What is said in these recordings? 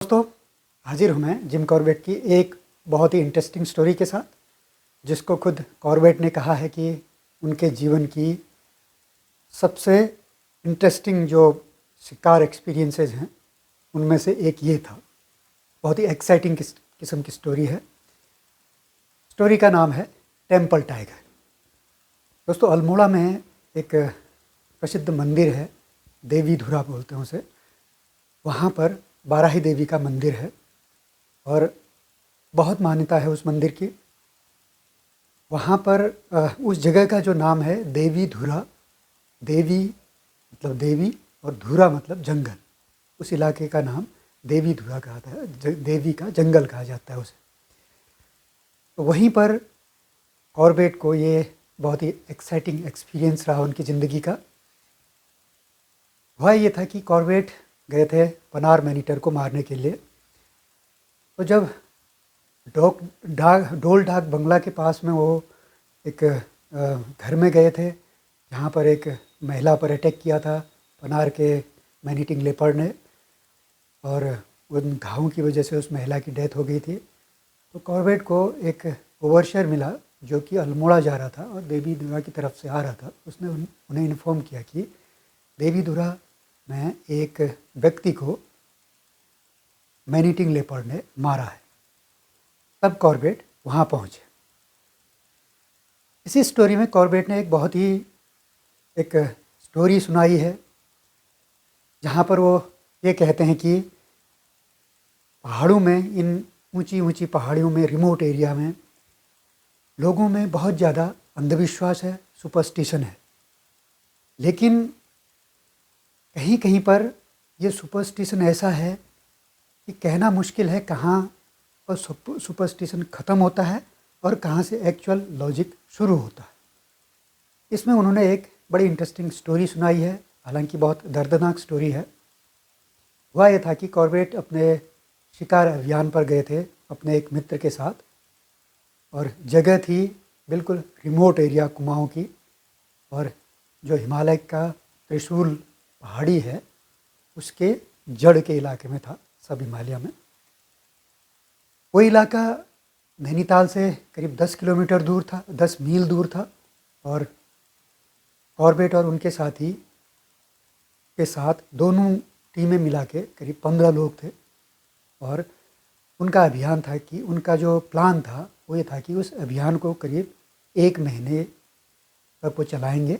दोस्तों, हाजिर हूँ मैं जिम कॉर्बेट की एक बहुत ही इंटरेस्टिंग स्टोरी के साथ, जिसको खुद कॉर्बेट ने कहा है कि उनके जीवन की सबसे इंटरेस्टिंग जो शिकार एक्सपीरियंसेस हैं उनमें से एक ये था। बहुत ही एक्साइटिंग किस्म की स्टोरी है। स्टोरी का नाम है टेम्पल टाइगर। दोस्तों, अल्मोड़ा में एक प्रसिद्ध मंदिर है, देवी धुरा बोलते हैं उसे। वहाँ पर बाराही देवी का मंदिर है और बहुत मान्यता है उस मंदिर की। वहाँ पर उस जगह का जो नाम है देवी धुरा, देवी मतलब देवी और धुरा मतलब जंगल, उस इलाके का नाम देवी धुरा कहा जाता है, देवी का जंगल कहा जाता है उसे। तो वहीं पर कॉर्बेट को ये बहुत ही एक्साइटिंग एक्सपीरियंस रहा उनकी ज़िंदगी का। हुआ ये था कि कॉर्बेट गए थे पनार मैनीटर को मारने के लिए। तो जब डोल डाक बंगला के पास में वो एक घर में गए थे जहाँ पर एक महिला पर अटैक किया था पनार के मैनीटिंग लेपर्ड ने, और उन घावों की वजह से उस महिला की डेथ हो गई थी। तो कॉर्बेट को एक ओवरशर मिला जो कि अल्मोड़ा जा रहा था और देवी धुरा की तरफ से आ रहा था। उसने उन्हें इन्फॉर्म किया कि देवी धुरा में एक व्यक्ति को मैनीटिंग लेपर्ड ने मारा है। तब कॉर्बेट वहाँ पहुँचे। इसी स्टोरी में कॉर्बेट ने एक बहुत ही एक स्टोरी सुनाई है जहाँ पर वो ये कहते हैं कि पहाड़ों में, इन ऊंची ऊंची पहाड़ियों में, रिमोट एरिया में लोगों में बहुत ज़्यादा अंधविश्वास है, सुपरस्टिशन है। लेकिन कहीं कहीं पर ये सुपरस्टिशन ऐसा है कि कहना मुश्किल है कहाँ पर सुपरस्टिशन ख़त्म होता है और कहाँ से एक्चुअल लॉजिक शुरू होता है। इसमें उन्होंने एक बड़ी इंटरेस्टिंग स्टोरी सुनाई है, हालांकि बहुत दर्दनाक स्टोरी है। हुआ ये था कि कॉर्बेट अपने शिकार अभियान पर गए थे अपने एक मित्र के साथ, और जगह थी बिल्कुल रिमोट एरिया कुमाऊँ की, और जो हिमालय का त्रिशूल पहाड़ी है उसके जड़ के इलाके में था, सब हिमालय में। वो इलाका नैनीताल से करीब 10 किलोमीटर दूर था, 10 मील दूर था। और कॉर्बेट और उनके साथी के साथ दोनों टीमें मिला के करीब 15 लोग थे। और उनका अभियान था कि उनका जो प्लान था वो ये था कि उस अभियान को करीब 1 महीने तक वो चलाएंगे।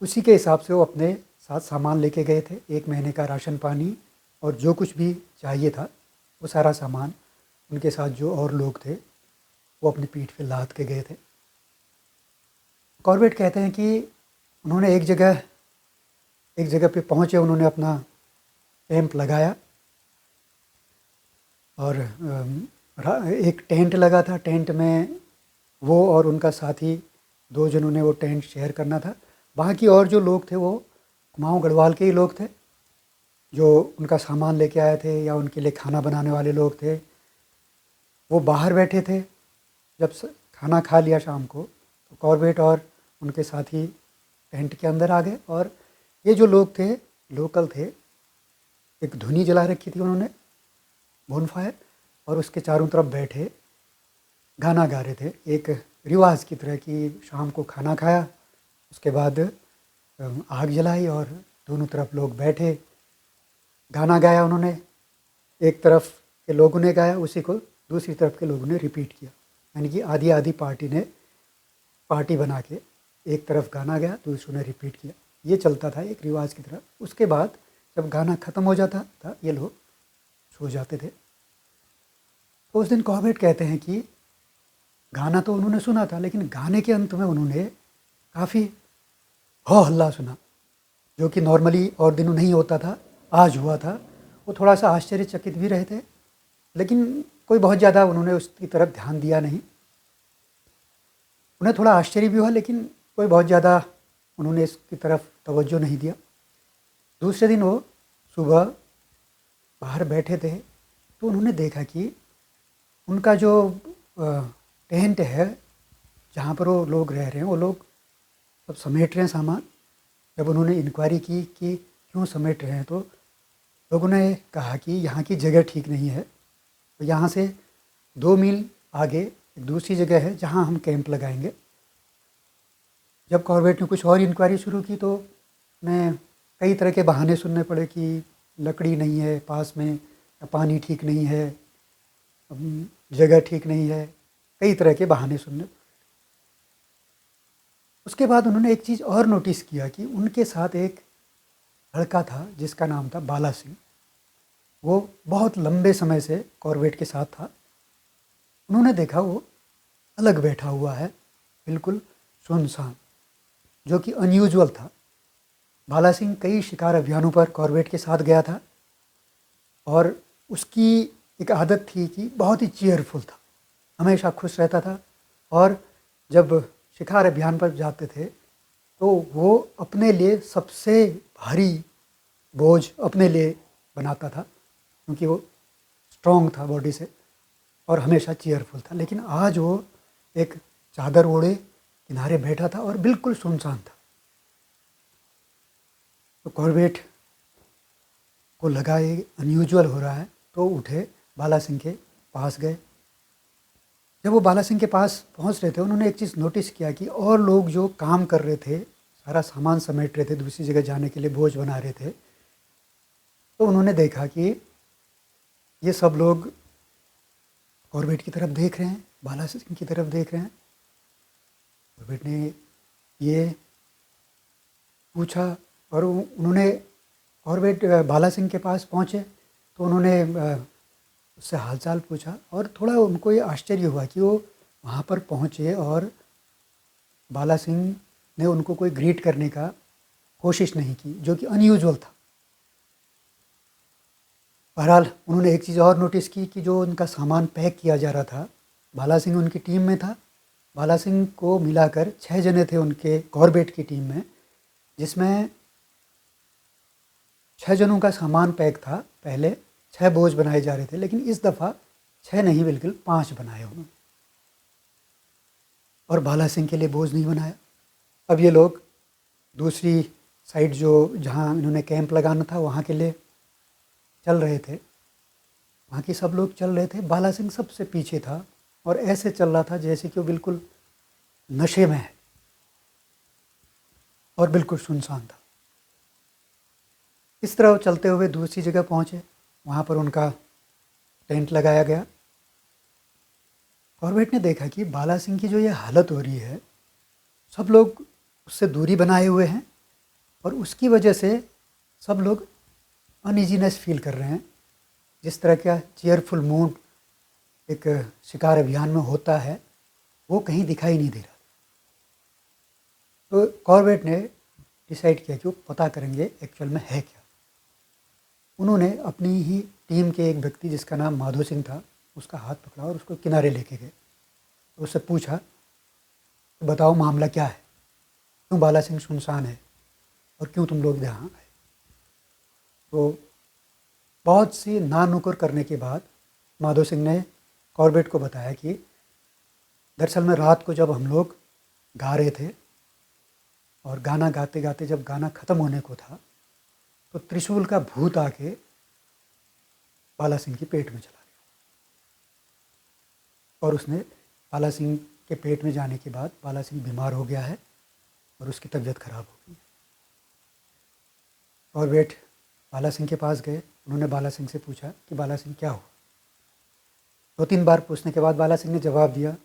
उसी के हिसाब से वो अपने साथ सामान लेके गए थे, 1 महीने का राशन पानी और जो कुछ भी चाहिए था वो सारा सामान उनके साथ जो और लोग थे वो अपनी पीठ पे लाद के गए थे। कॉर्बेट कहते हैं कि उन्होंने एक जगह पे पहुँचे, उन्होंने अपना कैंप लगाया और एक टेंट लगा था। टेंट में वो और उनका साथी, 2 जनों ने वो टेंट शेयर करना था। बाकी और जो लोग थे वो कुमाऊँ गढ़वाल के ही लोग थे जो उनका सामान लेके आए थे या उनके लिए खाना बनाने वाले लोग थे। वो बाहर बैठे थे। जब खाना खा लिया शाम को तो कॉर्बेट और उनके साथी टेंट के अंदर आ गए, और ये जो लोग थे, लोकल थे, एक धुनी जला रखी थी उन्होंने, बोनफायर, और उसके चारों तरफ बैठे गाना गा रहे थे, एक रिवाज की तरह कि शाम को खाना खाया, उसके बाद आग जलाई और दोनों तरफ लोग बैठे, गाना गाया उन्होंने। एक तरफ के लोगों ने गाया, उसी को दूसरी तरफ के लोगों ने रिपीट किया, यानी कि आधी आधी पार्टी बना के एक तरफ गाना गाया, दूसरों ने रिपीट किया। ये चलता था एक रिवाज की तरह। उसके बाद जब गाना ख़त्म हो जाता था ये लोग सो जाते थे। तो उस दिन कॉर्बेट कहते हैं कि गाना तो उन्होंने सुना था, लेकिन गाने के अंत में उन्होंने काफ़ी हो हल्ला सुना, जो कि नॉर्मली और दिनों नहीं होता था, आज हुआ था। वो थोड़ा सा आश्चर्यचकित भी रहे थे, लेकिन कोई बहुत ज़्यादा उन्होंने उसकी तरफ ध्यान दिया नहीं। उन्हें थोड़ा आश्चर्य भी हुआ, लेकिन कोई बहुत ज़्यादा उन्होंने इसकी तरफ तवज्जो नहीं दिया। दूसरे दिन वो सुबह बाहर बैठे थे तो उन्होंने देखा कि उनका जो टेंट है जहाँ पर वो लोग रह रहे हैं, वो लोग सब समेट रहे हैं सामान। जब उन्होंने इंक्वायरी की कि क्यों समेट रहे हैं, तो लोगों ने कहा कि यहाँ की जगह ठीक नहीं है, तो यहाँ से 2 मील आगे एक दूसरी जगह है जहाँ हम कैंप लगाएंगे। जब कॉर्बेट ने कुछ और इंक्वायरी शुरू की तो उन्हें कई तरह के बहाने सुनने पड़े कि लकड़ी नहीं है पास में, या पानी ठीक नहीं है, जगह ठीक नहीं है, कई तरह के बहाने सुनने। उसके बाद उन्होंने एक चीज़ और नोटिस किया कि उनके साथ एक लड़का था जिसका नाम था बाला सिंह। वो बहुत लंबे समय से कॉर्बेट के साथ था। उन्होंने देखा वो अलग बैठा हुआ है, बिल्कुल सुनसान, जो कि अनयूजुअल था। बाला सिंह कई शिकार अभियानों पर कॉर्बेट के साथ गया था और उसकी एक आदत थी कि बहुत ही चीयरफुल था, हमेशा खुश रहता था। और जब शिकार अभियान पर जाते थे तो वो अपने लिए सबसे भारी बोझ अपने लिए बनाता था, क्योंकि वो स्ट्रॉन्ग था बॉडी से और हमेशा चीयरफुल था। लेकिन आज वो एक चादर ओढ़े किनारे बैठा था और बिल्कुल सुनसान था। तो कॉर्बेट को लगा ये अनयूजुअल हो रहा है, तो उठे बाला सिंह के पास गए। जब वो बाला सिंह के पास पहुंच रहे थे, उन्होंने एक चीज़ नोटिस किया कि और लोग जो काम कर रहे थे, सारा सामान समेट रहे थे, दूसरी जगह जाने के लिए बोझ बना रहे थे, तो उन्होंने देखा कि ये सब लोग कॉर्बेट की तरफ देख रहे हैं, बाला सिंह की तरफ देख रहे हैं। कॉर्बेट ने ये पूछा और उन्होंने कॉर्बेट बाला सिंह के पास पहुँचे तो उन्होंने उससे हालचाल पूछा और थोड़ा उनको ये आश्चर्य हुआ कि वो वहाँ पर पहुँचे और बाला सिंह ने उनको कोई ग्रीट करने का कोशिश नहीं की, जो कि अनयूजुअल था। बहरहाल उन्होंने एक चीज़ और नोटिस की कि जो उनका सामान पैक किया जा रहा था, बाला सिंह उनकी टीम में था। बाला सिंह को मिलाकर 6 जने थे उनके कॉर्बेट की टीम में, जिसमें 6 जनों का सामान पैक था। पहले 6 बोझ बनाए जा रहे थे, लेकिन इस दफ़ा 6 नहीं बल्कि 5 बनाए उन्होंने, और बाला सिंह के लिए बोझ नहीं बनाया। अब ये लोग दूसरी साइड जो जहाँ इन्होंने कैंप लगाना था वहाँ के लिए चल रहे थे। वहाँ की सब लोग चल रहे थे, बाला सिंह सबसे पीछे था और ऐसे चल रहा था जैसे कि वो बिल्कुल नशे में है और बिल्कुल सुनसान था। इस तरह चलते हुए दूसरी जगह पहुँचे, वहाँ पर उनका टेंट लगाया गया। कॉर्बेट ने देखा कि बाला सिंह की जो ये हालत हो रही है, सब लोग उससे दूरी बनाए हुए हैं और उसकी वजह से सब लोग अनईजीनेस फील कर रहे हैं। जिस तरह का चीयरफुल मूड एक शिकार अभियान में होता है, वो कहीं दिखाई नहीं दे रहा। तो कॉर्बेट ने डिसाइड किया कि वो पता करेंगे एक्चुअल में है क्या। उन्होंने अपनी ही टीम के एक व्यक्ति जिसका नाम माधो सिंह था, उसका हाथ पकड़ा और उसको किनारे लेके गए। तो उससे पूछा, तो बताओ मामला क्या है, क्यों बाला सिंह सुनसान है और क्यों तुम लोग यहाँ आए। तो बहुत सी ना नुकुर करने के बाद माधो सिंह ने कॉर्बेट को बताया कि दरअसल में रात को जब हम लोग गा रहे थे और गाना गाते गाते जब गाना ख़त्म होने को था, तो त्रिशूल का भूत आके बाला सिंह के पेट में चला गया और उसने बाला सिंह के पेट में जाने के बाद बाला सिंह बीमार हो गया है और उसकी तबीयत खराब हो गई। कॉर्बेट बाला सिंह के पास गए। उन्होंने बाला सिंह से पूछा कि बाला सिंह क्या हुआ। 2-3 बार पूछने के बाद बाला सिंह ने जवाब दिया,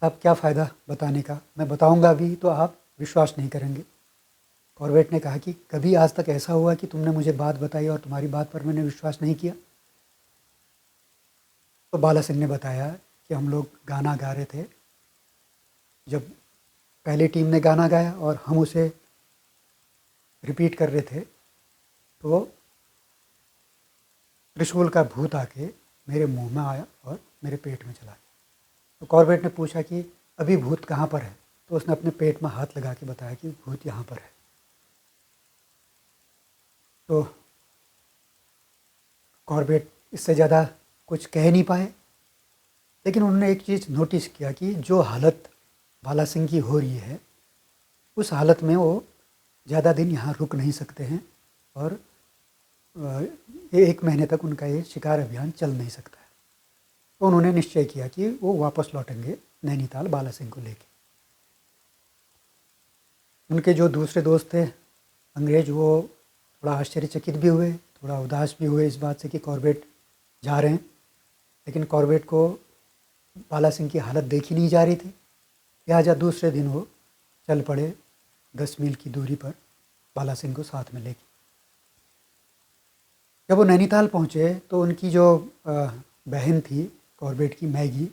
अब क्या फ़ायदा बताने का, मैं बताऊंगा भी तो आप विश्वास नहीं करेंगे। कॉर्बेट ने कहा कि कभी आज तक ऐसा हुआ कि तुमने मुझे बात बताई और तुम्हारी बात पर मैंने विश्वास नहीं किया। तो बाला सिंह ने बताया कि हम लोग गाना गा रहे थे, जब पहली टीम ने गाना गाया और हम उसे रिपीट कर रहे थे, तो त्रिशूल का भूत आके मेरे मुंह में आया और मेरे पेट में चला गया। तो कॉर्बेट ने पूछा कि अभी भूत कहाँ पर है, तो उसने अपने पेट में हाथ लगा के बताया कि भूत यहाँ पर है। तो कॉर्बेट इससे ज़्यादा कुछ कह नहीं पाए, लेकिन उन्होंने एक चीज़ नोटिस किया कि जो हालत बाला सिंह की हो रही है, उस हालत में वो ज़्यादा दिन यहाँ रुक नहीं सकते हैं और ये 1 महीने तक उनका ये शिकार अभियान चल नहीं सकता है। तो उन्होंने निश्चय किया कि वो वापस लौटेंगे नैनीताल बाला सिंह को लेके। उनके जो दूसरे दोस्त थे अंग्रेज, वो थोड़ा आश्चर्यचकित भी हुए, थोड़ा उदास भी हुए इस बात से कि कॉर्बेट जा रहे हैं, लेकिन कॉर्बेट को बाला सिंह की हालत देखी नहीं जा रही थी। लिहाजा दूसरे दिन वो चल पड़े 10 मील की दूरी पर बाला सिंह को साथ में लेके। जब वो नैनीताल पहुँचे तो उनकी जो बहन थी कॉर्बेट की, मैगी,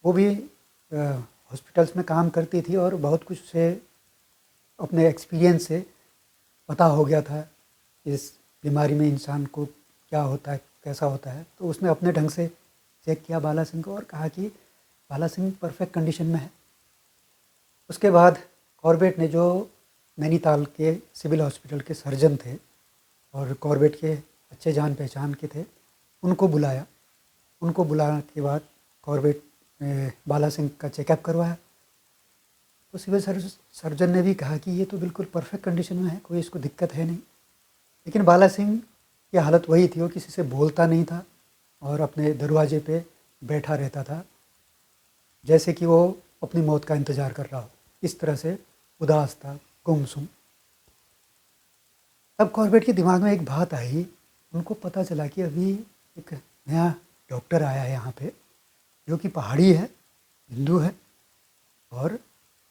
वो भी हॉस्पिटल्स में काम करती थी और बहुत कुछ से अपने एक्सपीरियंस से पता हो गया था इस बीमारी में इंसान को क्या होता है, कैसा होता है। तो उसने अपने ढंग से चेक किया बाला सिंह को और कहा कि बाला सिंह परफेक्ट कंडीशन में है। उसके बाद कॉर्बेट ने, जो नैनीताल के सिविल हॉस्पिटल के सर्जन थे और कॉर्बेट के अच्छे जान पहचान के थे, उनको बुलाया। उनको बुलाने के बाद कॉर्बेट ने बाला सिंह का चेकअप करवाया। तो सिविल सर्जन ने भी कहा कि ये तो बिल्कुल परफेक्ट कंडीशन में है, कोई इसको दिक्कत है नहीं। लेकिन बाला सिंह की हालत वही थी, वो किसी से बोलता नहीं था और अपने दरवाजे पे बैठा रहता था, जैसे कि वो अपनी मौत का इंतज़ार कर रहा हो। इस तरह से उदास था, गुमसुम। तब कॉर्बेट के दिमाग में एक बात आई। उनको पता चला कि अभी एक नया डॉक्टर आया है यहाँ पे, जो कि पहाड़ी है, हिंदू है, और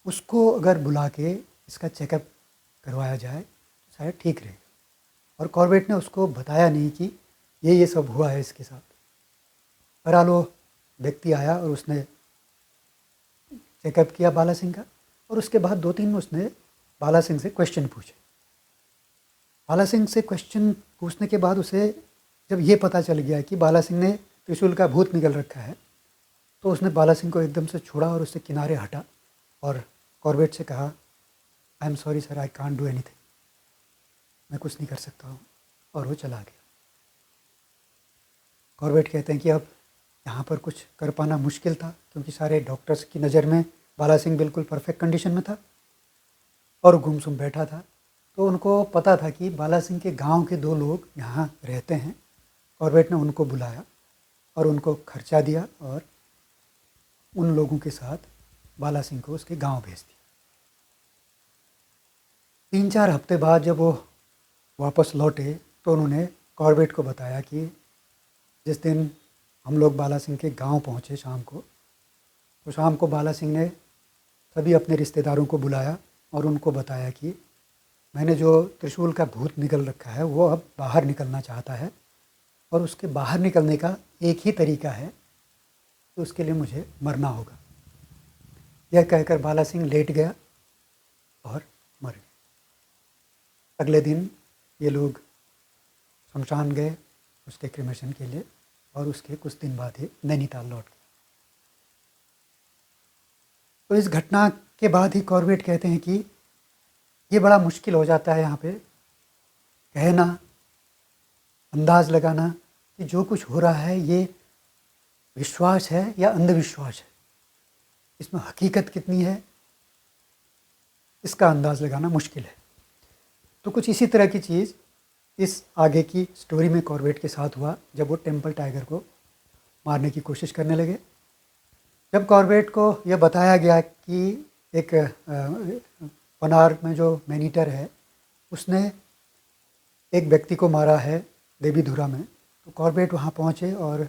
उसको अगर बुला के इसका चेकअप करवाया जाए तो शायद ठीक रहेगा। और कॉर्बेट ने उसको बताया नहीं कि ये सब हुआ है इसके साथ। बहरहाल वो व्यक्ति आया और उसने चेकअप किया बाला सिंह का, और उसके बाद 2-3 उसने बाला सिंह से क्वेश्चन पूछे। बाला सिंह से क्वेश्चन पूछने के बाद उसे जब ये पता चल गया कि बाला सिंह ने त्रिशूल का भूत निकल रखा है, तो उसने बाला सिंह को एकदम से छोड़ा और उससे किनारे हटा और कॉर्बेट से कहा, I am sorry sir, I can't do anything, मैं कुछ नहीं कर सकता हूँ, और वो चला गया। कॉर्बेट कहते हैं कि अब यहाँ पर कुछ कर पाना मुश्किल था, क्योंकि सारे डॉक्टर्स की नज़र में बाला सिंह बिल्कुल परफेक्ट कंडीशन में था और गुमसुम बैठा था। तो उनको पता था कि बाला सिंह के गांव के 2 लोग यहाँ रहते हैं। कॉर्बेट ने उनको बुलाया और उनको खर्चा दिया और उन लोगों के साथ बाला सिंह को उसके गांव भेज दिया। 3-4 हफ्ते बाद जब वो वापस लौटे तो उन्होंने कॉर्बेट को बताया कि जिस दिन हम लोग बाला सिंह के गांव पहुँचे शाम को, तो शाम को बाला सिंह ने सभी अपने रिश्तेदारों को बुलाया और उनको बताया कि मैंने जो त्रिशूल का भूत निकल रखा है वो अब बाहर निकलना चाहता है, और उसके बाहर निकलने का एक ही तरीका है, तो उसके लिए मुझे मरना होगा। यह कहकर बाला सिंह लेट गया और मर गया। अगले दिन ये लोग शमशान गए उसके क्रिमेशन के लिए, और उसके कुछ दिन बाद ही नैनीताल लौट गए। तो इस घटना के बाद ही कॉर्बेट कहते हैं कि ये बड़ा मुश्किल हो जाता है यहाँ पे कहना, अंदाज़ लगाना कि जो कुछ हो रहा है ये विश्वास है या अंधविश्वास है, इसमें हकीकत कितनी है, इसका अंदाज़ लगाना मुश्किल है। तो कुछ इसी तरह की चीज़ इस आगे की स्टोरी में कॉर्बेट के साथ हुआ, जब वो टेम्पल टाइगर को मारने की कोशिश करने लगे। जब कॉर्बेट को यह बताया गया कि एक पनार में जो मैनीटर है उसने एक व्यक्ति को मारा है देवीधुरा में, तो कॉर्बेट वहाँ पहुँचे, और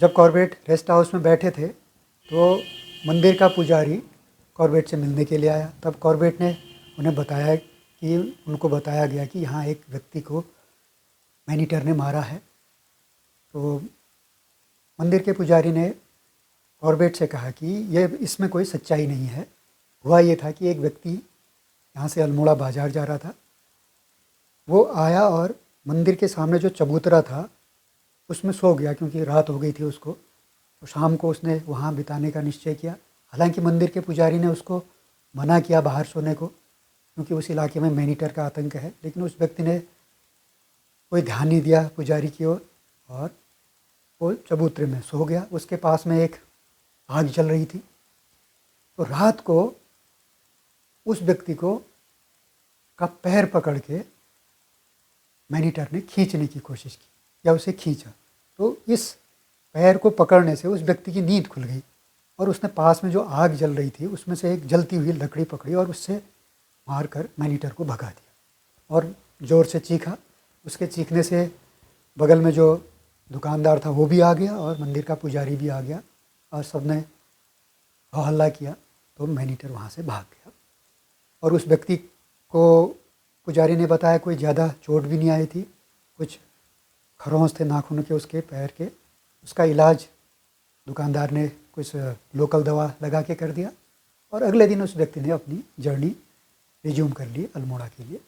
जब कॉर्बेट रेस्ट हाउस में बैठे थे तो मंदिर का पुजारी कॉर्बेट से मिलने के लिए आया। तब कॉर्बेट ने उन्हें बताया कि उनको बताया गया कि यहाँ एक व्यक्ति को मैनीटर ने मारा है। तो मंदिर के पुजारी ने कॉर्बेट से कहा कि यह इसमें कोई सच्चाई नहीं है। हुआ ये था कि एक व्यक्ति यहाँ से अल्मोड़ा बाज़ार जा रहा था, वो आया और मंदिर के सामने जो चबूतरा था उसमें सो गया, क्योंकि रात हो गई थी उसको। तो शाम को उसने वहाँ बिताने का निश्चय किया। हालांकि मंदिर के पुजारी ने उसको मना किया बाहर सोने को, क्योंकि उस इलाके में मैनीटर का आतंक है, लेकिन उस व्यक्ति ने कोई ध्यान नहीं दिया पुजारी की ओर और वो चबूतरे में सो गया। उसके पास में एक आग जल रही थी। तो रात को उस व्यक्ति को का पैर पकड़ के मैनीटर ने खींचने की कोशिश की या उसे खींचा, तो इस पैर को पकड़ने से उस व्यक्ति की नींद खुल गई और उसने पास में जो आग जल रही थी उसमें से एक जलती हुई लकड़ी पकड़ी और उससे मारकर मैनीटर को भगा दिया और ज़ोर से चीखा। उसके चीखने से बगल में जो दुकानदार था वो भी आ गया और मंदिर का पुजारी भी आ गया और सबने हो हल्ला किया, तो मैनीटर वहाँ से भाग गया। और उस व्यक्ति को पुजारी ने बताया कोई ज़्यादा चोट भी नहीं आई थी, कुछ खरोंच थे नाखून के उसके पैर के। उसका इलाज दुकानदार ने कुछ लोकल दवा लगा के कर दिया और अगले दिन उस व्यक्ति ने अपनी जर्नी रिज्यूम कर ली अल्मोड़ा के लिए।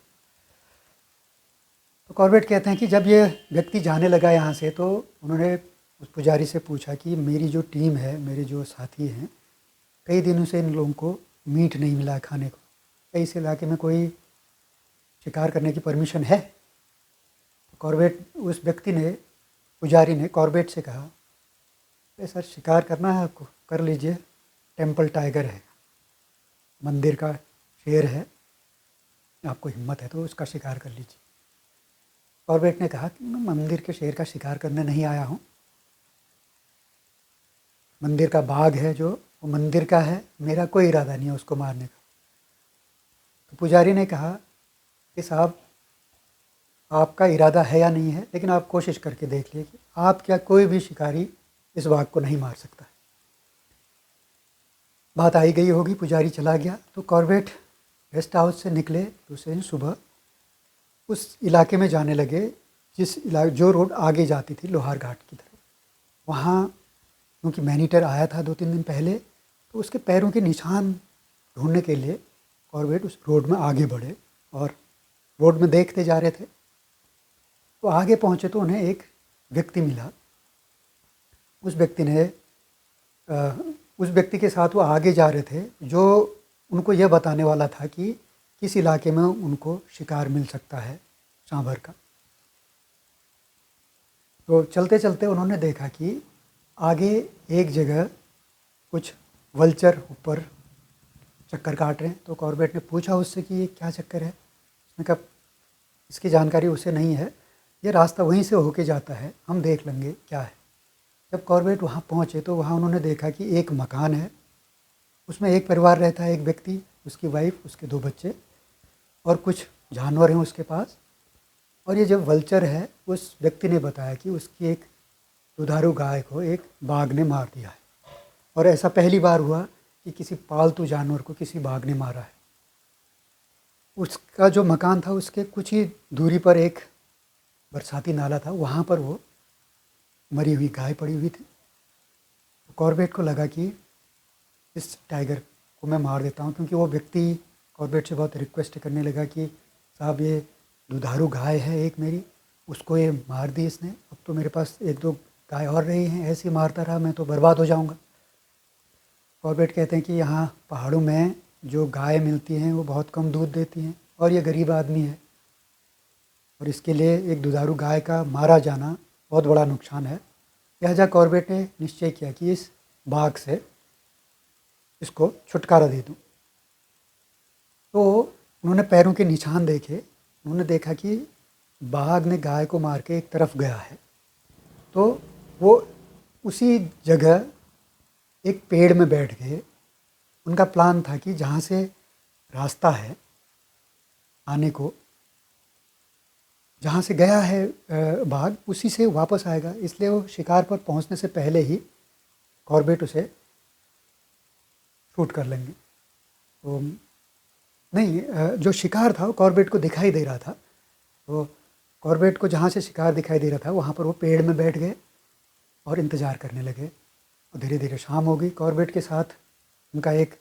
तो कॉर्बेट कहते हैं कि जब ये व्यक्ति जाने लगा यहाँ से तो उन्होंने उस पुजारी से पूछा कि मेरी जो टीम है, मेरे जो साथी हैं, कई दिनों से इन लोगों को मीट नहीं मिला खाने को, क्या इस इलाके में कोई शिकार करने की परमिशन है? तो कॉर्बेट उस व्यक्ति ने, पुजारी ने कॉर्बेट से कहा, अरे सर शिकार करना है आपको, कर लीजिए, टेम्पल टाइगर है, मंदिर का शेर है, आपको हिम्मत है तो उसका शिकार कर लीजिए। कॉर्बेट ने कहा कि मैं मंदिर के शेर का शिकार करने नहीं आया हूँ, मंदिर का बाघ है जो वो मंदिर का है, मेरा कोई इरादा नहीं है उसको मारने का। तो पुजारी ने कहा कि साहब आपका इरादा है या नहीं है, लेकिन आप कोशिश करके देख लिए कि आप क्या कोई भी शिकारी इस बाघ को नहीं मार सकता है। बात आई गई होगी, पुजारी चला गया। तो कॉर्बेट गेस्ट हाउस से निकले दूसरे दिन सुबह, उस इलाके में जाने लगे जो रोड आगे जाती थी लोहार घाट की तरफ। वहाँ क्योंकि मैनीटर आया था 2-3 दिन पहले, तो उसके पैरों के निशान ढूंढने के लिए कॉर्बेट उस रोड में आगे बढ़े और रोड में देखते जा रहे थे। तो आगे पहुँचे तो उन्हें एक व्यक्ति मिला। उस व्यक्ति के साथ वो आगे जा रहे थे जो उनको यह बताने वाला था कि किस इलाके में उनको शिकार मिल सकता है सांभर का। तो चलते चलते उन्होंने देखा कि आगे एक जगह कुछ वल्चर ऊपर चक्कर काट रहे हैं। तो कॉर्बेट ने पूछा उससे कि ये क्या चक्कर है? उसने कहा इसकी जानकारी उसे नहीं है, ये रास्ता वहीं से होके जाता है, हम देख लेंगे क्या है। जब कॉर्बेट वहाँ पहुँचे तो वहाँ उन्होंने देखा कि एक मकान है, उसमें एक परिवार रहता है, एक व्यक्ति, उसकी वाइफ, उसके 2 बच्चे और कुछ जानवर हैं उसके पास। और ये जो वल्चर है, उस व्यक्ति ने बताया कि उसकी एक दुधारू गाय को एक बाघ ने मार दिया है और ऐसा पहली बार हुआ कि किसी पालतू जानवर को किसी बाघ ने मारा है। उसका जो मकान था उसके कुछ ही दूरी पर एक बरसाती नाला था, वहाँ पर वो मरी हुई गाय पड़ी हुई थी। तो कॉर्बेट को लगा कि इस टाइगर को मैं मार देता हूँ, क्योंकि वो व्यक्ति कॉर्बेट से बहुत रिक्वेस्ट करने लगा कि साहब ये दुधारू गाय है एक मेरी, उसको ये मार दी इसने, अब तो मेरे पास 1-2 गाय और रही हैं, ऐसे ही मारता रहा मैं तो बर्बाद हो जाऊँगा। कॉर्बेट कहते हैं कि यहाँ पहाड़ों में जो गाय मिलती हैं वो बहुत कम दूध देती हैं और ये गरीब आदमी है और इसके लिए एक दुधारू गाय का मारा जाना बहुत बड़ा नुकसान है। लिहाजा कॉर्बेट ने निश्चय किया कि इस बाघ से इसको छुटकारा दे दूँ। तो उन्होंने पैरों के निशान देखे, उन्होंने देखा कि बाघ ने गाय को मार के एक तरफ गया है। तो वो उसी जगह एक पेड़ में बैठ गए। उनका प्लान था कि जहाँ से रास्ता है आने को, जहाँ से गया है बाघ, उसी से वापस आएगा, इसलिए वो शिकार पर पहुँचने से पहले ही कॉर्बेट उसे शूट कर लेंगे। तो नहीं, जो शिकार था वो कॉर्बेट को दिखाई दे रहा था, तो कॉर्बेट को जहाँ से शिकार दिखाई दे रहा था वहाँ पर वो पेड़ में बैठ गए और इंतज़ार करने लगे। और धीरे धीरे शाम हो गई। कॉर्बेट के साथ उनका एक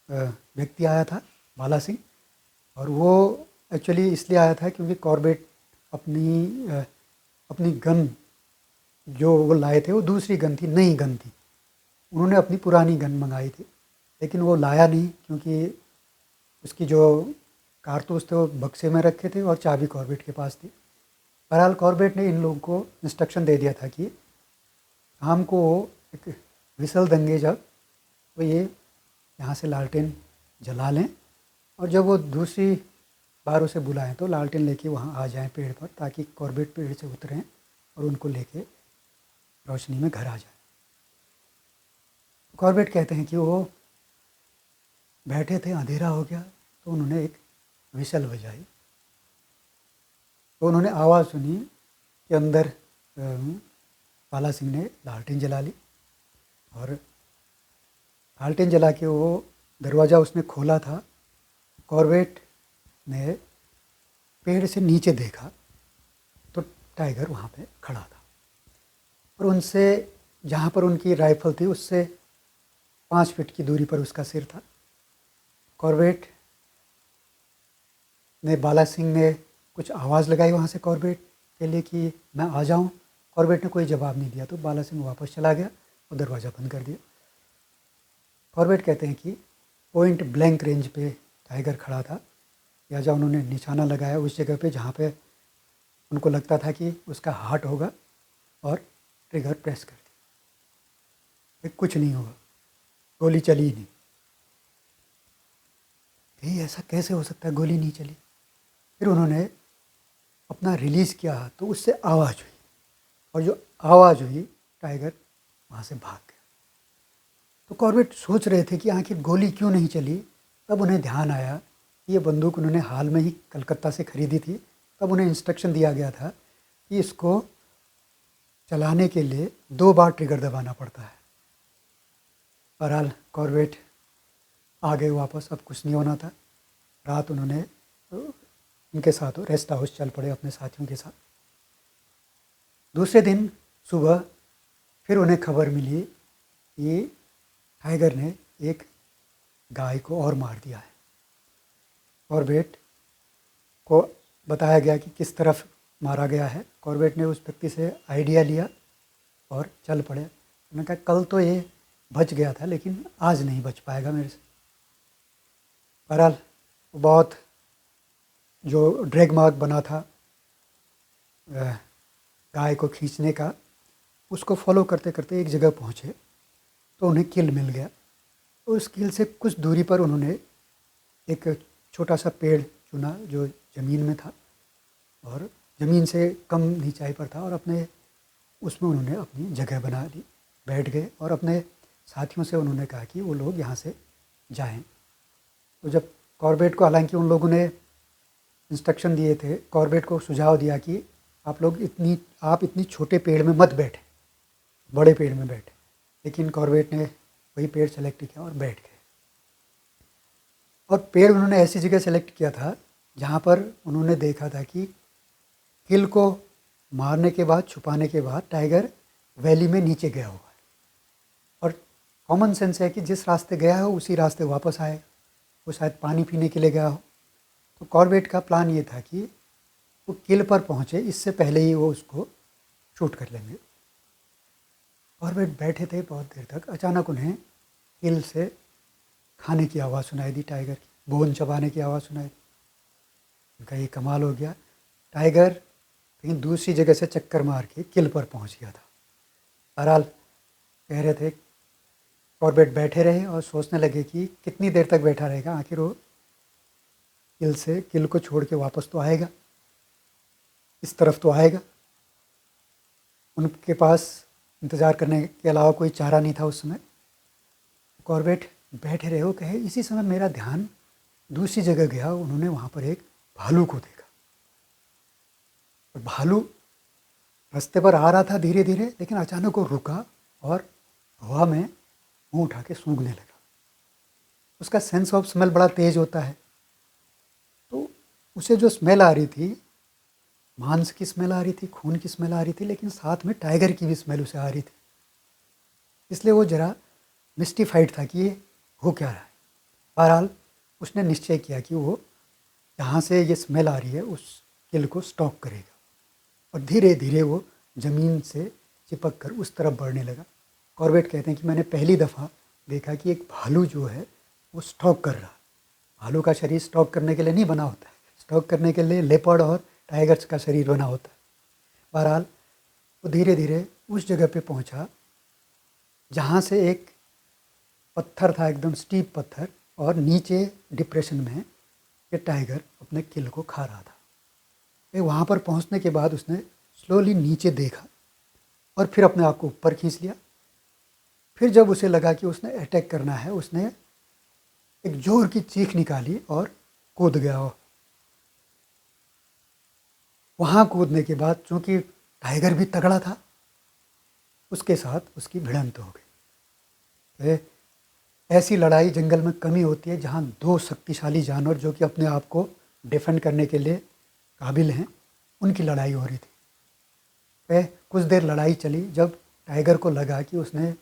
व्यक्ति आया था, बाला सिंह, और वो एक्चुअली इसलिए आया था क्योंकि कॉर्बेट अपनी गन जो वो लाए थे वो दूसरी गन थी, नई गन थी। उन्होंने अपनी पुरानी गन मंगाई थी लेकिन वो लाया नहीं क्योंकि उसकी जो कारतूस थे वो बक्से में रखे थे और चाबी कॉर्बेट के पास थी। बहरहाल कॉर्बेट ने इन लोगों को इंस्ट्रक्शन दे दिया था कि शाम को एक विसल देंगे जब, तो ये यहाँ से लालटेन जला लें और जब वो दूसरी बार उसे बुलाएं तो लालटेन लेके वहाँ आ जाएं पेड़ पर, ताकि कॉर्बेट पेड़ से उतरें और उनको लेके रोशनी में घर आ जाए। कॉर्बेट कहते हैं कि वो बैठे थे, अंधेरा हो गया तो उन्होंने एक विसल बजाई, तो उन्होंने आवाज़ सुनी कि अंदर बाला सिंह ने लालटेन जला ली, और लालटेन जला के वो दरवाज़ा उसने खोला था। कॉर्बेट ने पेड़ से नीचे देखा तो टाइगर वहाँ पे खड़ा था, और उनसे, जहाँ पर उनकी राइफल थी उससे 5 फीट की दूरी पर उसका सिर था। कॉर्बेट ने, बाला सिंह ने कुछ आवाज़ लगाई वहाँ से कॉर्बेट के लिए कि मैं आ जाऊँ। कॉर्बेट ने कोई जवाब नहीं दिया, तो बाला सिंह वापस चला गया और दरवाज़ा बंद कर दिया। कॉर्बेट कहते हैं कि पॉइंट ब्लैंक रेंज पे टाइगर खड़ा था, लिहाजा उन्होंने निशाना लगाया उस जगह पे जहाँ पे उनको लगता था कि उसका हार्ट होगा, और ट्रिगर प्रेस कर दिया। कुछ नहीं हुआ, गोली चली ही नहीं। ये ऐसा कैसे हो सकता है, गोली नहीं चली? फिर उन्होंने अपना रिलीज़ किया तो उससे आवाज़ हुई, और जो आवाज़ हुई टाइगर वहाँ से भाग गया। तो कॉर्बेट सोच रहे थे कि आखिर गोली क्यों नहीं चली। तब उन्हें ध्यान आया कि ये बंदूक उन्होंने हाल में ही कलकत्ता से ख़रीदी थी। तब उन्हें इंस्ट्रक्शन दिया गया था कि इसको चलाने के लिए 2 बार ट्रिगर दबाना पड़ता है। बहरहाल कॉर्बेट आ गए वापस, अब कुछ नहीं होना था। रात उन्होंने उनके साथ रेस्ट हाउस चल पड़े अपने साथियों के साथ। दूसरे दिन सुबह फिर उन्हें खबर मिली कि टाइगर ने एक गाय को और मार दिया है। कॉर्बेट को बताया गया कि किस तरफ मारा गया है। कॉर्बेट ने उस व्यक्ति से आइडिया लिया और चल पड़े। उन्होंने कहा कल तो ये बच गया था, लेकिन आज नहीं बच पाएगा मेरे से। बहरहाल बहुत जो ड्रैग मार्क बना था गाय को खींचने का, उसको फॉलो करते करते एक जगह पहुँचे तो उन्हें किल मिल गया। उस किल से कुछ दूरी पर उन्होंने एक छोटा सा पेड़ चुना जो ज़मीन में था, और ज़मीन से कम नीचाई पर था, और अपने उसमें उन्होंने अपनी जगह बना ली, बैठ गए, और अपने साथियों से उन्होंने कहा कि वो लोग यहाँ से जाएं। तो जब कॉर्बेट को, हालांकि उन लोगों ने इंस्ट्रक्शन दिए थे, कॉर्बेट को सुझाव दिया कि आप इतनी छोटे पेड़ में मत बैठे, बड़े पेड़ में बैठे, लेकिन कॉर्बेट ने वही पेड़ सेलेक्ट किया और बैठ गए। और पेड़ उन्होंने ऐसी जगह सेलेक्ट किया था जहाँ पर उन्होंने देखा था कि किल को मारने के बाद, छुपाने के बाद टाइगर वैली में नीचे गया हुआ है, और कॉमन सेंस है कि जिस रास्ते गया हो उसी रास्ते वापस आए। वो शायद पानी पीने के लिए गया हो। तो कॉर्बेट का प्लान ये था कि वो किल पर पहुँचे इससे पहले ही वो उसको शूट कर लेंगे। कॉर्बेट बैठे थे बहुत देर तक। अचानक उन्हें किल से खाने की आवाज़ सुनाई दी, टाइगर की बोन चबाने की आवाज़ सुनाई दी। उनका ये कमाल हो गया, टाइगर कहीं दूसरी जगह से चक्कर मार के किल पर पहुंच गया था। बहरहाल कह रहे थे, कॉर्बेट बैठे रहे और सोचने लगे कि कितनी देर तक बैठा रहेगा, आखिर वो किल को छोड़ के वापस तो आएगा, इस तरफ तो आएगा। उनके पास इंतज़ार करने के अलावा कोई चारा नहीं था उस समय। कॉर्बेट बैठे रहे। हो कहे इसी समय मेरा ध्यान दूसरी जगह गया, उन्होंने वहाँ पर एक भालू को देखा, और भालू रास्ते पर आ रहा था धीरे धीरे, लेकिन अचानक वो रुका और हवा में मुंह उठा के सूंघने लगा। उसका सेंस ऑफ स्मेल बड़ा तेज होता है, तो उसे जो स्मेल आ रही थी, मांस की स्मेल आ रही थी, खून की स्मेल आ रही थी, लेकिन साथ में टाइगर की भी स्मेल उसे आ रही थी। इसलिए वो जरा मिस्टिफाइड था कि ये हो क्या रहा है। बहरहाल उसने निश्चय किया कि वो जहाँ से ये स्मेल आ रही है उस किल को स्टॉक करेगा, और धीरे धीरे वो ज़मीन से चिपक कर उस तरफ बढ़ने लगा। कॉर्बेट कहते हैं कि मैंने पहली दफ़ा देखा कि एक भालू जो है वो स्टॉक कर रहा। भालू का शरीर स्टॉक करने के लिए नहीं बना होता है, स्टॉक करने के लिए लेपर्ड और टाइगर्स का शरीर बना होता है। बहरहाल वो धीरे धीरे उस जगह पे पहुंचा जहाँ से एक पत्थर था, एकदम स्टीप पत्थर, और नीचे डिप्रेशन में कि टाइगर अपने किल को खा रहा था। वहाँ पर पहुँचने के बाद उसने स्लोली नीचे देखा और फिर अपने आप को ऊपर खींच लिया। फिर जब उसे लगा कि उसने अटैक करना है, उसने एक जोर की चीख निकाली और कूद गया वो। वहाँ कूदने के बाद चूँकि टाइगर भी तगड़ा था, उसके साथ उसकी भिड़ंत हो गई। ऐसी लड़ाई जंगल में कमी होती है जहाँ दो शक्तिशाली जानवर जो कि अपने आप को डिफेंड करने के लिए काबिल हैं, उनकी लड़ाई हो रही थी। कुछ देर लड़ाई चली। जब टाइगर को लगा कि उसने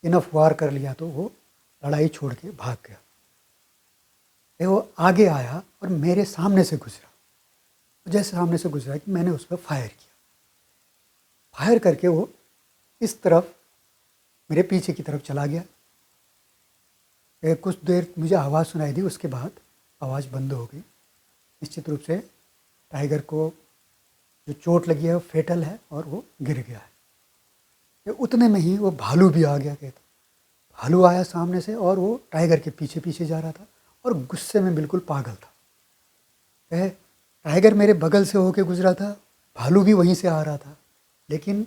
इनफ वार कर लिया तो वो लड़ाई छोड़ के भाग गया। वो आगे आया और मेरे सामने से गुजरा। जैसे सामने से गुजरा कि मैंने उस पर फायर किया। फायर करके वो इस तरफ मेरे पीछे की तरफ चला गया। कुछ देर मुझे आवाज़ सुनाई दी, उसके बाद आवाज़ बंद हो गई। निश्चित रूप से टाइगर को जो चोट लगी है वो फेटल है और वो गिर गया है। उतने में ही वो भालू भी आ गया। कहता भालू आया सामने से और वो टाइगर के पीछे पीछे जा रहा था और गुस्से में बिल्कुल पागल था। टाइगर मेरे बगल से होके गुजरा था, भालू भी वहीं से आ रहा था। लेकिन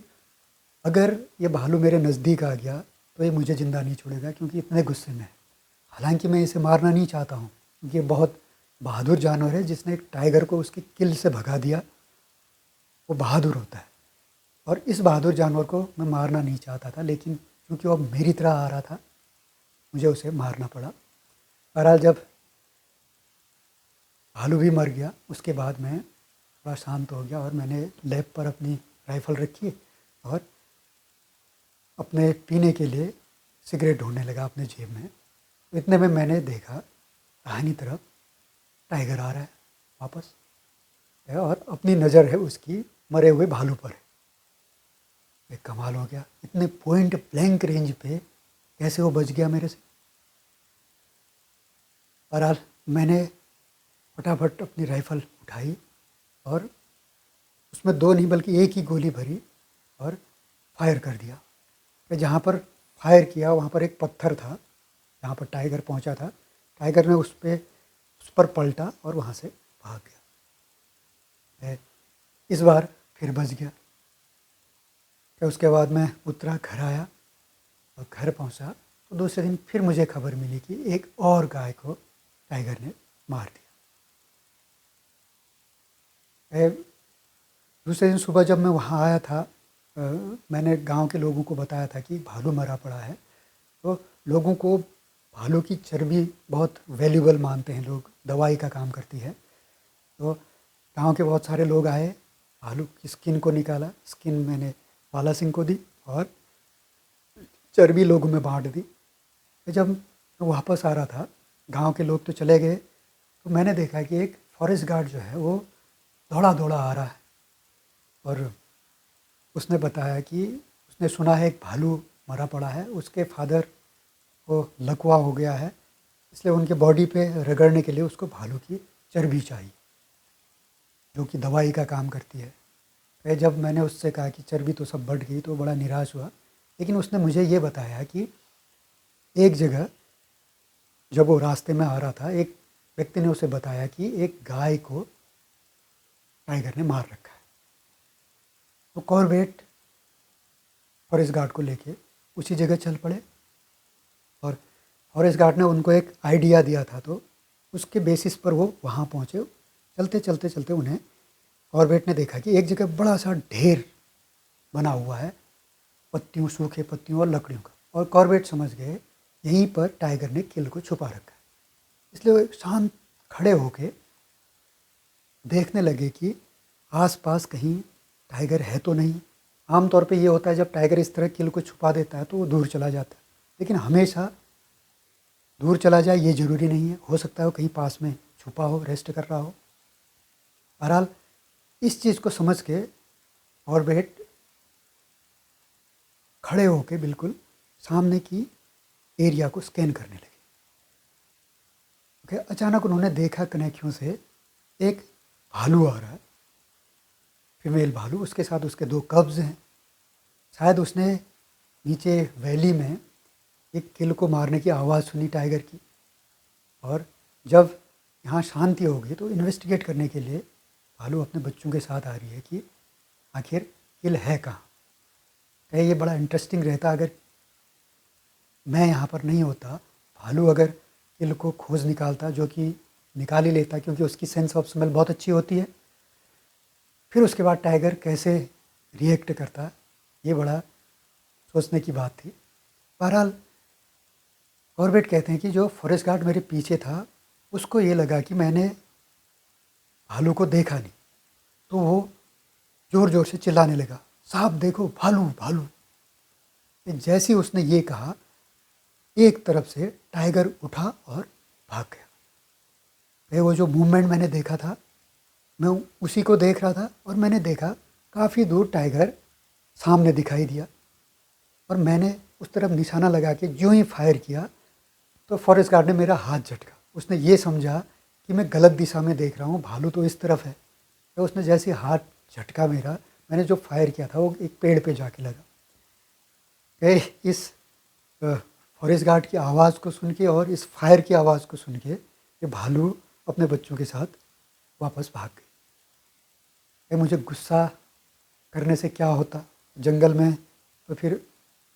अगर ये भालू मेरे नज़दीक आ गया तो ये मुझे ज़िंदा नहीं छोड़ेगा, क्योंकि इतने गुस्से में है। हालांकि मैं इसे मारना नहीं चाहता हूँ, क्योंकि ये बहुत बहादुर जानवर है। जिसने एक टाइगर को उसकी किल से भगा दिया वो बहादुर होता है। और इस बहादुर जानवर को मैं मारना नहीं चाहता था, लेकिन क्योंकि वो मेरी तरह आ रहा था मुझे उसे मारना पड़ा। बहरहाल जब भालू भी मर गया उसके बाद मैं थोड़ा शांत हो गया और मैंने लैब पर अपनी राइफ़ल रखी और अपने पीने के लिए सिगरेट ढूंढने लगा अपने जेब में। इतने में मैंने देखा दाहिनी तरफ टाइगर आ रहा है वापस, और अपनी नज़र है उसकी मरे हुए भालू पर है। एक कमाल हो गया, इतने पॉइंट ब्लैंक रेंज पे कैसे वो बच गया मेरे से। बहरहाल मैंने फटाफट अपनी राइफ़ल उठाई और उसमें दो नहीं बल्कि एक ही गोली भरी और फायर कर दिया। कि जहाँ पर फायर किया वहाँ पर एक पत्थर था जहाँ पर टाइगर पहुँचा था। टाइगर ने उस पर पलटा और वहाँ से भाग गया। इस बार फिर बच गया। फिर उसके बाद मैं उतरा, घर आया और घर पहुँचा तो दूसरे दिन फिर मुझे खबर मिली कि एक और गाय को टाइगर ने मार दिया। दूसरे दिन सुबह जब मैं वहाँ आया था, मैंने गांव के लोगों को बताया था कि भालू मरा पड़ा है। तो लोगों को भालू की चर्बी बहुत वैल्यूबल मानते हैं लोग, दवाई का काम करती है। तो गांव के बहुत सारे लोग आए, भालू की स्किन को निकाला, स्किन मैंने बाला सिंह को दी और चर्बी लोगों में बांट दी। जब मैं वापस आ रहा था, गांव के लोग तो चले गए, तो मैंने देखा कि एक फॉरेस्ट गार्ड जो है वो दौड़ा दौड़ा आ रहा है और उसने बताया कि उसने सुना है एक भालू मरा पड़ा है, उसके फादर को लकवा हो गया है, इसलिए उनके बॉडी पे रगड़ने के लिए उसको भालू की चर्बी चाहिए जो कि दवाई का काम करती है। फिर जब मैंने उससे कहा कि चर्बी तो सब बढ़ गई तो बड़ा निराश हुआ। लेकिन उसने मुझे ये बताया कि एक जगह जब वो रास्ते में आ रहा था, एक व्यक्ति ने उसे बताया कि एक गाय को टाइगर ने मार रखा है। तो कॉर्बेट फॉरेस्ट गार्ड को लेके उसी जगह चल पड़े और फॉरेस्ट गार्ड ने उनको एक आइडिया दिया था, तो उसके बेसिस पर वो वहाँ पहुँचे। चलते चलते चलते उन्हें कॉर्बेट ने देखा कि एक जगह बड़ा सा ढेर बना हुआ है पत्तियों, सूखे पत्तियों और लकड़ियों का, और कॉर्बेट समझ गए यहीं पर टाइगर ने किल को छुपा रखा है। इसलिए वो शांत खड़े होके देखने लगे कि आसपास कहीं टाइगर है तो नहीं। आमतौर पे ये होता है जब टाइगर इस तरह किल को छुपा देता है तो वो दूर चला जाता है, लेकिन हमेशा दूर चला जाए ये ज़रूरी नहीं है, हो सकता है वो कहीं पास में छुपा हो, रेस्ट कर रहा हो। बहरहाल इस चीज़ को समझ के कॉर्बेट खड़े होके बिल्कुल सामने की एरिया को स्कैन करने लगे। अचानक उन्होंने देखा कनेक्शन से एक भालू आ रहा है, फीमेल भालू, उसके साथ उसके दो कब्ज हैं। शायद उसने नीचे वैली में एक किल को मारने की आवाज़ सुनी टाइगर की, और जब यहाँ शांति होगी तो इन्वेस्टिगेट करने के लिए भालू अपने बच्चों के साथ आ रही है कि आखिर किल है कहाँ। ये बड़ा इंटरेस्टिंग रहता अगर मैं यहाँ पर नहीं होता, भालू अगर किल को खोज निकालता, जो कि निकाल ही लेता क्योंकि उसकी सेंस ऑफ स्मेल बहुत अच्छी होती है। फिर उसके बाद टाइगर कैसे रिएक्ट करता, ये बड़ा सोचने की बात थी। बहरहाल कॉर्बेट कहते हैं कि जो फॉरेस्ट गार्ड मेरे पीछे था उसको ये लगा कि मैंने भालू को देखा नहीं, तो वो ज़ोर ज़ोर से चिल्लाने लगा, साहब देखो भालू भालू। जैसे ही उसने ये कहा एक तरफ से टाइगर उठा और भाग गया। वो जो मूवमेंट मैंने देखा था मैं उसी को देख रहा था और मैंने देखा काफ़ी दूर टाइगर सामने दिखाई दिया और मैंने उस तरफ निशाना लगा के जो ही फायर किया तो फॉरेस्ट गार्ड ने मेरा हाथ झटका। उसने ये समझा कि मैं गलत दिशा में देख रहा हूँ, भालू तो इस तरफ है। तो उसने जैसे हाथ झटका मेरा, मैंने जो फायर किया था वो एक पेड़ पे जाके लगा। इस फॉरेस्ट गार्ड की आवाज़ को सुन के और इस फायर की आवाज़ को सुन के ये भालू अपने बच्चों के साथ वापस भाग गई। मुझे गुस्सा करने से क्या होता, जंगल में तो फिर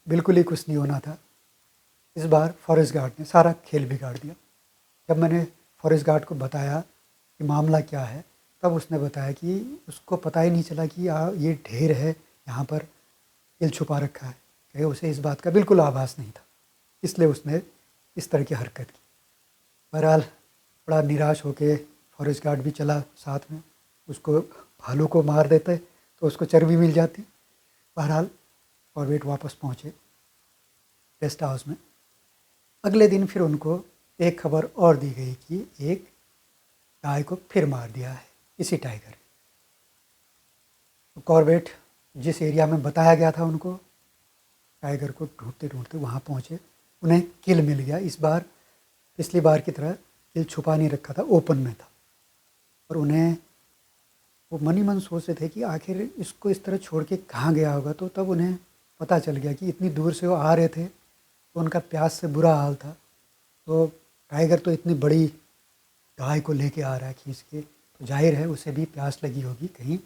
बिल्कुल ही कुछ नहीं होना था। इस बार फॉरेस्ट गार्ड ने सारा खेल बिगाड़ दिया। जब मैंने फॉरेस्ट गार्ड को बताया कि मामला क्या है, तब उसने बताया कि उसको पता ही नहीं चला कि ये ढेर है, यहाँ पर किल छुपा रखा है। कि उसे इस बात का बिल्कुल आभास नहीं था, इसलिए उसने इस तरह की हरकत की। बहरहाल बड़ा निराश होकर फॉरेस्ट गार्ड भी चला साथ में। उसको भालू को मार देते तो उसको चर्बी मिल जाती। बहरहाल कॉर्बेट वापस पहुँचे गेस्ट हाउस में। अगले दिन फिर उनको एक खबर और दी गई कि एक गाय को फिर मार दिया है इसी टाइगर। तो कॉर्बेट जिस एरिया में बताया गया था उनको, टाइगर को ढूंढते ढूंढते वहाँ पहुँचे। उन्हें किल मिल गया। इस बार पिछली बार की तरह किल छुपा नहीं रखा था, ओपन में था। और उन्हें वो मन ही मन सोच रहे थे कि आखिर इसको इस तरह छोड़ के कहाँ गया होगा। तो तब उन्हें पता चल गया कि इतनी दूर से वो आ रहे थे तो उनका प्यास से बुरा हाल था। तो टाइगर तो इतनी बड़ी गाय को लेके आ रहा है खींच के, तो जाहिर है उसे भी प्यास लगी होगी। कहीं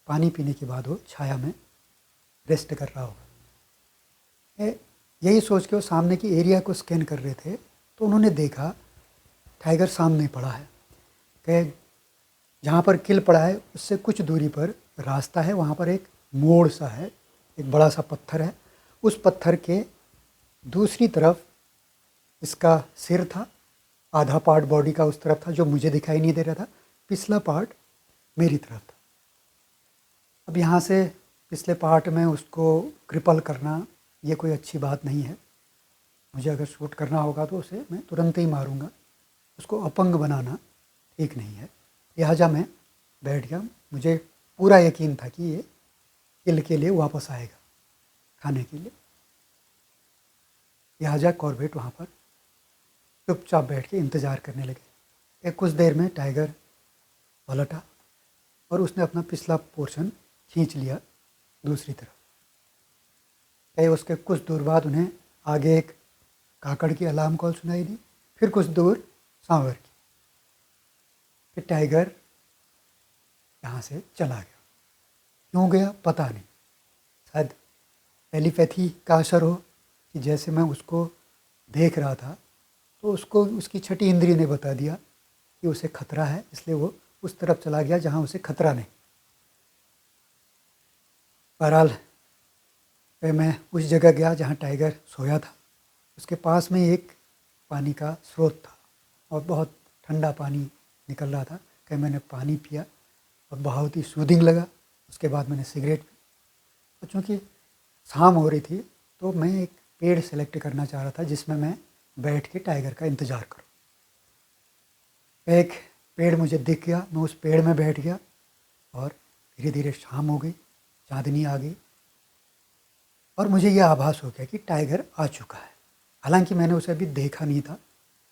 पानी पीने के बाद वो छाया में रेस्ट कर रहा होगा। यही सोच के वो सामने की एरिया को स्कैन कर रहे थे तो उन्होंने देखा टाइगर सामने पड़ा है। कि जहाँ पर किल पड़ा है उससे कुछ दूरी पर रास्ता है, वहाँ पर एक मोड़ सा है, एक बड़ा सा पत्थर है। उस पत्थर के दूसरी तरफ इसका सिर था, आधा पार्ट बॉडी का उस तरफ था जो मुझे दिखाई नहीं दे रहा था, पिछला पार्ट मेरी तरफ था। अब यहाँ से पिछले पार्ट में उसको क्रिपल करना ये कोई अच्छी बात नहीं है। मुझे अगर शूट करना होगा तो उसे मैं तुरंत ही मारूंगा। उसको अपंग बनाना ठीक नहीं है। लिहाजा मैं बैठ गया। मुझे पूरा यकीन था कि ये किल के लिए वापस आएगा खाने के लिए। लिहाजा कॉर्बेट वहाँ पर चुपचाप बैठ के इंतज़ार करने लगे। कुछ देर में टाइगर पलटा और उसने अपना पिछला पोर्शन खींच लिया दूसरी तरफ। उसके कुछ दूर बाद उन्हें आगे एक काकड़ की अलार्म कॉल सुनाई दी, फिर कुछ दूर सांवर की। फिर टाइगर यहाँ से चला गया। क्यों गया पता नहीं, शायद टेलीपैथी का असर हो कि जैसे मैं उसको देख रहा था तो उसको उसकी छठी इंद्रिय ने बता दिया कि उसे खतरा है, इसलिए वो उस तरफ चला गया जहाँ उसे खतरा नहीं। बहरहाल मैं उस जगह गया जहाँ टाइगर सोया था। उसके पास में एक पानी का स्रोत था और बहुत ठंडा पानी निकल रहा था। कि मैंने पानी पिया और बहुत ही सूदिंग लगा। उसके बाद मैंने सिगरेट पी। और चूँकि शाम हो रही थी तो मैं एक पेड़ सेलेक्ट करना चाह रहा था जिसमें मैं बैठ के टाइगर का इंतज़ार करूं। एक पेड़ मुझे दिख गया, मैं उस पेड़ में बैठ गया और धीरे धीरे शाम हो गई, चांदनी आ गई और मुझे यह आभास हो गया कि टाइगर आ चुका है। हालांकि मैंने उसे अभी देखा नहीं था।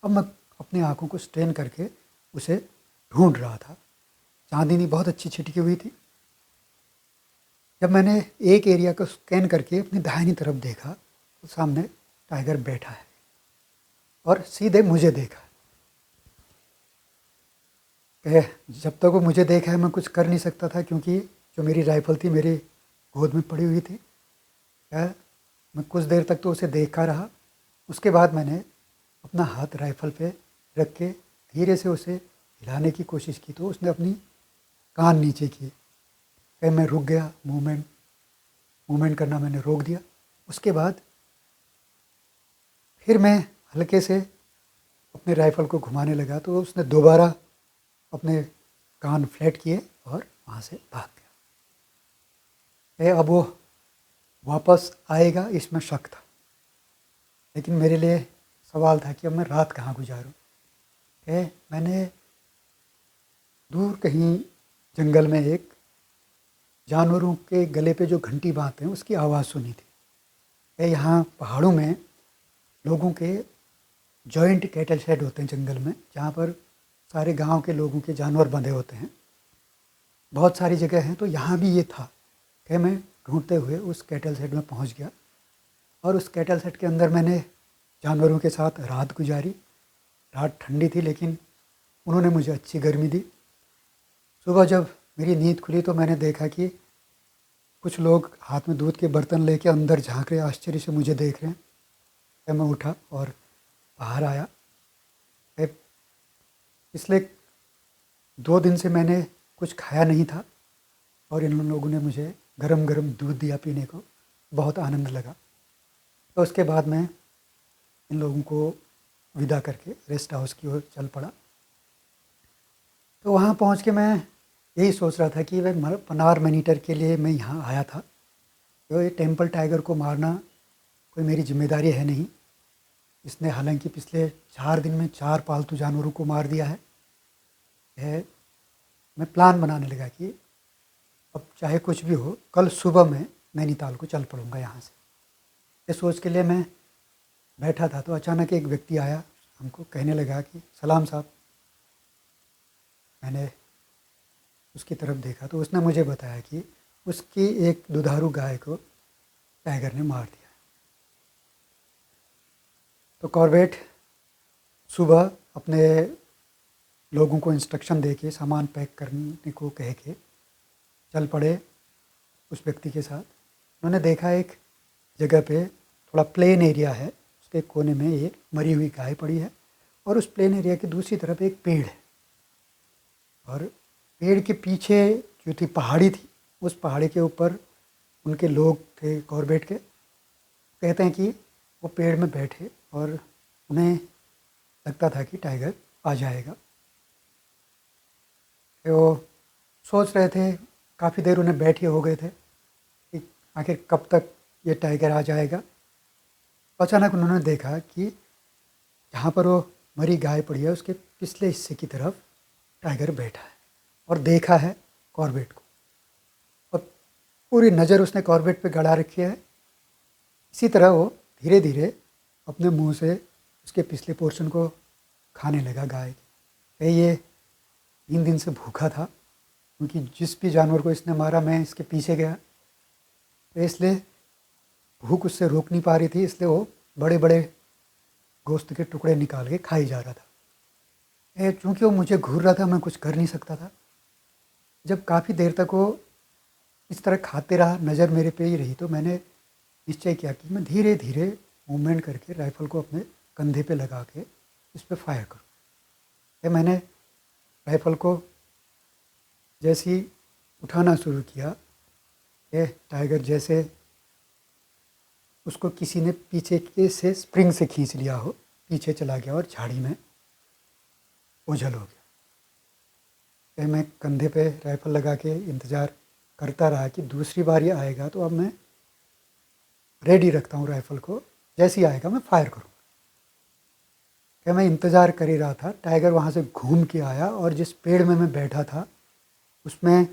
अब मैं अपनी आँखों को स्ट्रेन करके उसे ढूंढ रहा था। चांदनी बहुत अच्छी छिटकी हुई थी। जब मैंने एक एरिया को स्कैन करके अपनी दाहिनी तरफ देखा तो सामने टाइगर बैठा है और सीधे मुझे देखा। कि जब तक वो मुझे देखा है मैं कुछ कर नहीं सकता था, क्योंकि जो मेरी राइफ़ल थी मेरी गोद में पड़ी हुई थी। मैं कुछ देर तक तो उसे देखा रहा। उसके बाद मैंने अपना हाथ राइफ़ल पे रख के धीरे से उसे हिलाने की कोशिश की, तो उसने अपनी कान नीचे किए। फिर मैं रुक गया, मूवमेंट करना मैंने रोक दिया। उसके बाद फिर मैं हल्के से अपने राइफ़ल को घुमाने लगा, तो उसने दोबारा अपने कान फ्लैट किए और वहाँ से भाग गया। अब वो वापस आएगा इसमें शक था, लेकिन मेरे लिए सवाल था कि अब मैं रात कहाँ गुजारूँ। मैंने दूर कहीं जंगल में एक जानवरों के गले पे जो घंटी बाँधते हैं उसकी आवाज़ सुनी थी। यहाँ पहाड़ों में लोगों के जॉइंट कैटल शेड होते हैं जंगल में, जहाँ पर सारे गांव के लोगों के जानवर बंधे होते हैं। बहुत सारी जगह हैं, तो यहाँ भी ये था कि मैं ढूंढते हुए उस कैटल शेड में पहुँच गया और उस कैटल शेड के अंदर मैंने जानवरों के साथ रात गुजारी। रात ठंडी थी, लेकिन उन्होंने मुझे अच्छी गर्मी दी। सुबह जब मेरी नींद खुली तो मैंने देखा कि कुछ लोग हाथ में दूध के बर्तन लेके अंदर झांक रहे, आश्चर्य से मुझे देख रहे हैं। फिर मैं उठा और बाहर आया। पिछले 2 दिन से मैंने कुछ खाया नहीं था और इन लोगों ने मुझे गरम गरम दूध दिया पीने को, बहुत आनंद लगा। तो उसके बाद मैं इन लोगों को विदा करके रेस्ट हाउस की ओर चल पड़ा। तो वहाँ पहुँच के मैं यही सोच रहा था कि वह पनार मॉनिटर के लिए मैं यहाँ आया था। तो ये टेम्पल टाइगर को मारना कोई मेरी जिम्मेदारी है नहीं। इसने हालांकि पिछले 4 दिन में 4 पालतू जानवरों को मार दिया है। मैं प्लान बनाने लगा कि अब चाहे कुछ भी हो, कल सुबह मैं नैनीताल को चल पड़ूंगा यहाँ से। ये सोच के लिए मैं बैठा था, तो अचानक एक व्यक्ति आया, हमको कहने लगा कि सलाम साहब। मैंने उसकी तरफ देखा तो उसने मुझे बताया कि उसकी एक दुधारू गाय को टाइगर ने मार दिया। तो कॉर्बेट सुबह अपने लोगों को इंस्ट्रक्शन दे के सामान पैक करने को कह के चल पड़े उस व्यक्ति के साथ। उन्होंने देखा एक जगह पे थोड़ा प्लेन एरिया है, उसके कोने में एक मरी हुई गाय पड़ी है और उस प्लेन एरिया की दूसरी तरफ एक पेड़ है और पेड़ के पीछे जो थी पहाड़ी थी, उस पहाड़ी के ऊपर उनके लोग थे कॉर्बेट के। कहते हैं कि वो पेड़ में बैठे और उन्हें लगता था कि टाइगर आ जाएगा। वो सोच रहे थे, काफ़ी देर उन्हें बैठे हो गए थे कि आखिर कब तक ये टाइगर आ जाएगा। अचानक उन्होंने देखा कि जहाँ पर वो मरी गाय पड़ी है उसके पिछले हिस्से की तरफ टाइगर बैठा है और देखा है कॉर्बेट को, और पूरी नज़र उसने कॉर्बेट पे गड़ा रखी है। इसी तरह वो धीरे धीरे अपने मुंह से उसके पिछले पोर्शन को खाने लगा गाय की। ये 3 दिन से भूखा था, क्योंकि जिस भी जानवर को इसने मारा मैं इसके पीछे गया, तो इसलिए भूख उससे रोक नहीं पा रही थी, इसलिए वो बड़े बड़े गोश्त के टुकड़े निकाल के खाई जा रहा था। चूँकि वो मुझे घूर रहा था, मैं कुछ कर नहीं सकता था। जब काफ़ी देर तक वो इस तरह खाते रहा, नज़र मेरे पे ही रही, तो मैंने निश्चय किया कि मैं धीरे धीरे मूवमेंट करके राइफ़ल को अपने कंधे पे लगा के इस पर फायर करूँ। मैंने राइफ़ल को जैसे ही उठाना शुरू किया, ये टाइगर जैसे उसको किसी ने पीछे के से स्प्रिंग से खींच लिया हो, पीछे चला गया और झाड़ी में ओझल हो गया। मैं कंधे पे राइफ़ल लगा के इंतज़ार करता रहा कि दूसरी बार ये आएगा तो अब मैं रेडी रखता हूँ राइफ़ल को, जैसे ही आएगा मैं फायर करूँ। मैं इंतज़ार कर ही रहा था। टाइगर वहाँ से घूम के आया और जिस पेड़ में मैं बैठा था उसमें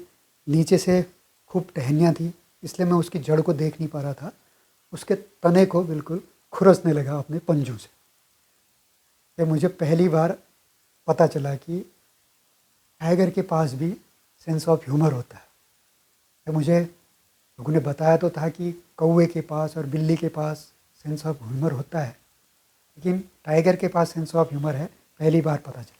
नीचे से खूब टहनियाँ थी, इसलिए मैं उसकी जड़ को देख नहीं पा रहा था। उसके तने को बिल्कुल खुरसने लगा अपने पंजों से। ये मुझे पहली बार पता चला कि टाइगर के पास भी सेंस ऑफ ह्यूमर होता है। मुझे लोगों ने बताया तो था कि कौवे के पास और बिल्ली के पास सेंस ऑफ ह्यूमर होता है, लेकिन टाइगर के पास सेंस ऑफ ह्यूमर है, पहली बार पता चला।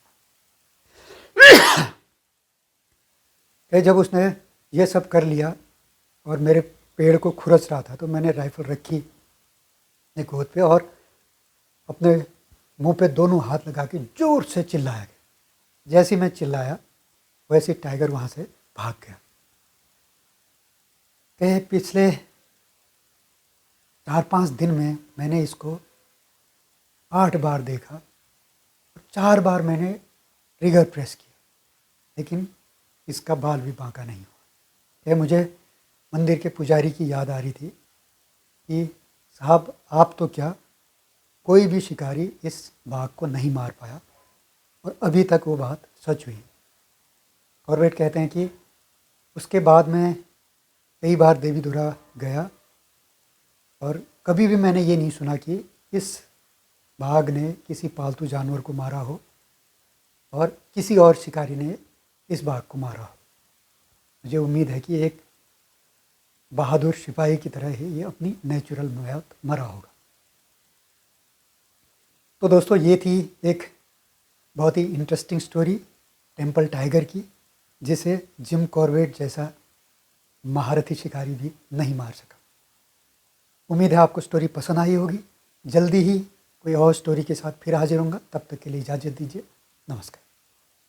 कि जब उसने ये सब कर लिया और मेरे पेड़ को खुरच रहा था, तो मैंने राइफल रखी एक गोद पे और अपने मुंह पे दोनों हाथ लगा के जोर से चिल्लाया। जैसे ही मैं चिल्लाया वैसे टाइगर वहाँ से भाग गया। कि पिछले 4-5 दिन में मैंने इसको 8 बार देखा और 4 बार मैंने ट्रिगर प्रेस किया, लेकिन इसका बाल भी बांका नहीं हुआ। यह मुझे मंदिर के पुजारी की याद आ रही थी कि साहब आप तो क्या, कोई भी शिकारी इस बाघ को नहीं मार पाया, और अभी तक वो बात सच हुई। कॉर्बेट कहते हैं कि उसके बाद मैं कई बार देवीधुरा गया और कभी भी मैंने ये नहीं सुना कि इस बाघ ने किसी पालतू जानवर को मारा हो और किसी और शिकारी ने इस बाघ को मारा हो। मुझे उम्मीद है कि एक बहादुर सिपाही की तरह ही ये अपनी नेचुरल मौत मरा होगा। तो दोस्तों, ये थी एक बहुत ही इंटरेस्टिंग स्टोरी टेम्पल टाइगर की, जिसे जिम कॉर्बेट जैसा महारथी शिकारी भी नहीं मार सका। उम्मीद है आपको स्टोरी पसंद आई होगी। जल्दी ही कोई और स्टोरी के साथ फिर हाजिर होऊंगा। तब तक के लिए इजाज़त दीजिए। नमस्कार।